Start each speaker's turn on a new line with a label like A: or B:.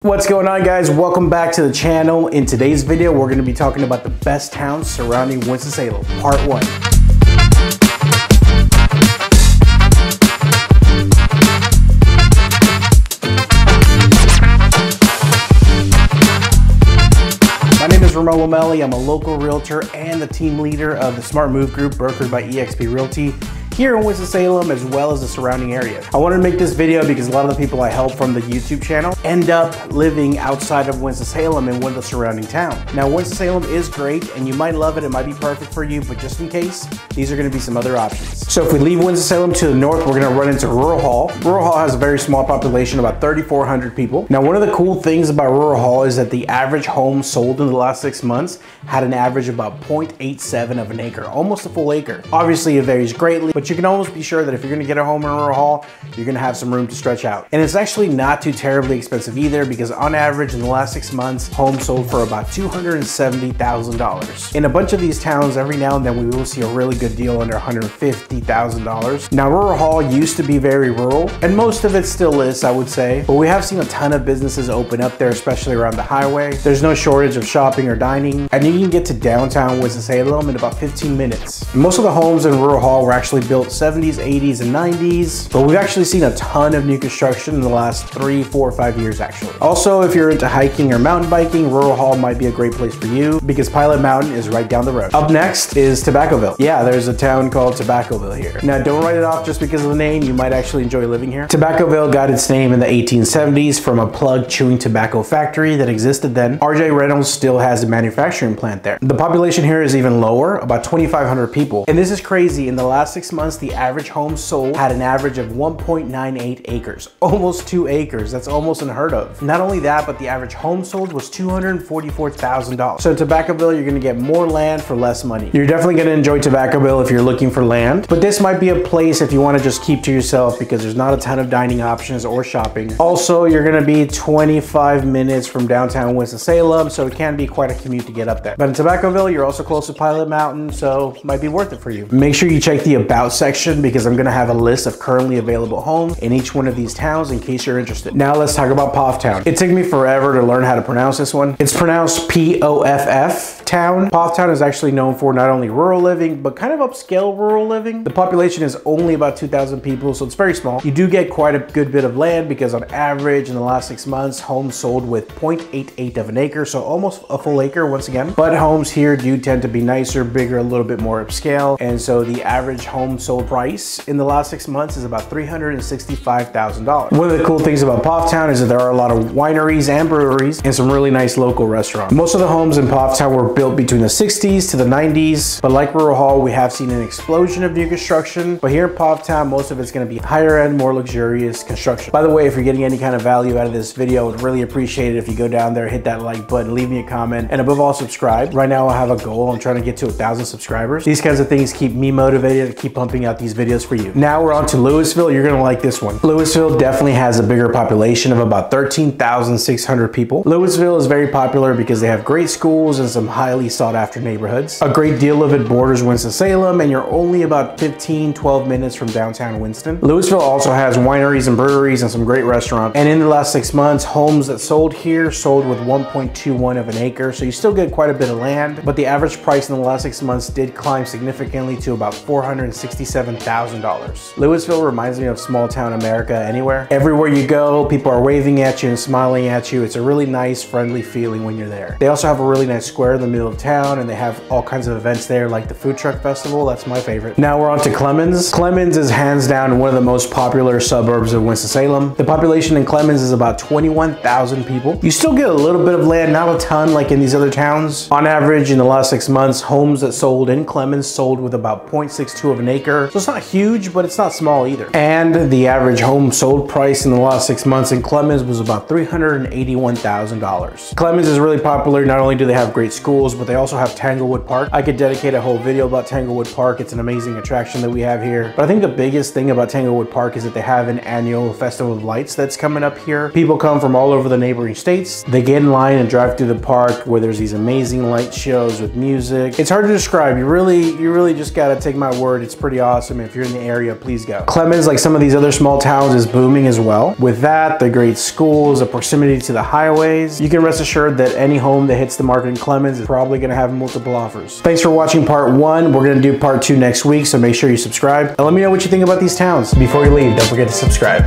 A: What's going on, guys? Welcome back to the channel. In today's video, we're going to be talking about the best towns surrounding Winston-Salem, part 1. My name is Ramon Lomeli. I'm a local realtor and the team leader of the Smart Move Group, brokered by eXp Realty, here in Winston-Salem, as well as the surrounding area. I wanted to make this video because a lot of the people I help from the YouTube channel end up living outside of Winston-Salem in one of the surrounding towns. Now, Winston-Salem is great and you might love it. It might be perfect for you, but just in case, these are gonna be some other options. So if we leave Winston-Salem to the north, we're gonna run into Rural Hall. Rural Hall has a very small population, about 3,400 people. Now, one of the cool things about Rural Hall is that the average home sold in the last 6 months had an average of about 0.87 of an acre, almost a full acre. Obviously, it varies greatly, but you can almost be sure that if you're gonna get a home in Rural Hall, you're gonna have some room to stretch out. And it's actually not too terribly expensive either, because on average in the last 6 months, homes sold for about $270,000. In a bunch of these towns, every now and then we will see a really good deal under $150,000. Now, Rural Hall used to be very rural, and most of it still is, I would say, but we have seen a ton of businesses open up there, especially around the highway. There's no shortage of shopping or dining, and you can get to downtown Winston-Salem in about 15 minutes. Most of the homes in Rural Hall were actually built 70s, 80s, and 90s, but we've actually seen a ton of new construction in the last 3, 4, 5 years actually. Also, if you're into hiking or mountain biking, Rural Hall might be a great place for you because Pilot Mountain is right down the road. Up next is Tobaccoville. Yeah, there's a town called Tobaccoville here. Now, don't write it off just because of the name. You might actually enjoy living here. Tobaccoville got its name in the 1870s from a plug chewing tobacco factory that existed then. RJ Reynolds still has a manufacturing plant there. The population here is even lower, about 2,500 people. And this is crazy. In the last 6 months, the average home sold had an average of 1.98 acres, almost 2 acres. That's almost unheard of. Not only that, but the average home sold was $244,000. So in Tobaccoville, you're gonna get more land for less money. You're definitely gonna enjoy Tobaccoville if you're looking for land, but this might be a place if you wanna just keep to yourself because there's not a ton of dining options or shopping. Also, you're gonna be 25 minutes from downtown Winston-Salem, so it can be quite a commute to get up there. But in Tobaccoville, you're also close to Pilot Mountain, so it might be worth it for you. Make sure you check the About section because I'm gonna have a list of currently available homes in each one of these towns in case you're interested. Now let's talk about Pfafftown. It took me forever to learn how to pronounce this one. It's pronounced P-O-F-F town. Pfafftown is actually known for not only rural living, but kind of upscale rural living. The population is only about 2,000 people, so it's very small. You do get quite a good bit of land because on average in the last 6 months, homes sold with 0.88 of an acre, so almost a full acre once again. But homes here do tend to be nicer, bigger, a little bit more upscale, and so the average home sold price in the last 6 months is about $365,000. One of the cool things about Pfafftown is that there are a lot of wineries and breweries and some really nice local restaurants. Most of the homes in Pfafftown were built between the 60s to the 90s, but like Rural Hall, we have seen an explosion of new construction. But here in Pfafftown, most of it's going to be higher end, more luxurious construction. By the way, if you're getting any kind of value out of this video, I would really appreciate it if you go down there, hit that like button, leave me a comment, and above all, subscribe. Right now, I have a goal. I'm trying to get to 1,000 subscribers. These kinds of things keep me motivated to keep pumping out these videos for you. Now we're on to Lewisville. You're gonna like this one. Lewisville definitely has a bigger population of about 13,600 people. Lewisville is very popular because they have great schools and some highly sought after neighborhoods. A great deal of it borders Winston-Salem, and you're only about 12 minutes from downtown Winston. Lewisville also has wineries and breweries and some great restaurants. And in the last 6 months, homes that sold here sold with 1.21 of an acre. So you still get quite a bit of land, but the average price in the last 6 months did climb significantly to about $467,000. Lewisville reminds me of small town America anywhere. Everywhere you go, people are waving at you and smiling at you. It's a really nice, friendly feeling when you're there. They also have a really nice square in the middle of town, and they have all kinds of events there like the food truck festival. That's my favorite. Now we're on to Clemmons. Clemmons is hands down one of the most popular suburbs of Winston-Salem. The population in Clemmons is about 21,000 people. You still get a little bit of land, not a ton like in these other towns. On average, in the last 6 months, homes that sold in Clemmons sold with about 0.62 of an acre. So it's not huge, but it's not small either. And the average home sold price in the last 6 months in Clemmons was about $381,000. Clemmons is really popular. Not only do they have great schools, schools, but they also have Tanglewood Park. I could dedicate a whole video about Tanglewood Park. It's an amazing attraction that we have here. But I think the biggest thing about Tanglewood Park is that they have an annual Festival of Lights that's coming up here. People come from all over the neighboring states. They get in line and drive through the park where there's these amazing light shows with music. It's hard to describe. You really just gotta take my word. It's pretty awesome. If you're in the area, please go. Clemmons, like some of these other small towns, is booming as well. With that, the great schools, the proximity to the highways, you can rest assured that any home that hits the market in Clemmons is probably gonna have multiple offers. Thanks for watching part 1. We're gonna do part 2 next week, so make sure you subscribe. And let me know what you think about these towns. Before you leave, don't forget to subscribe.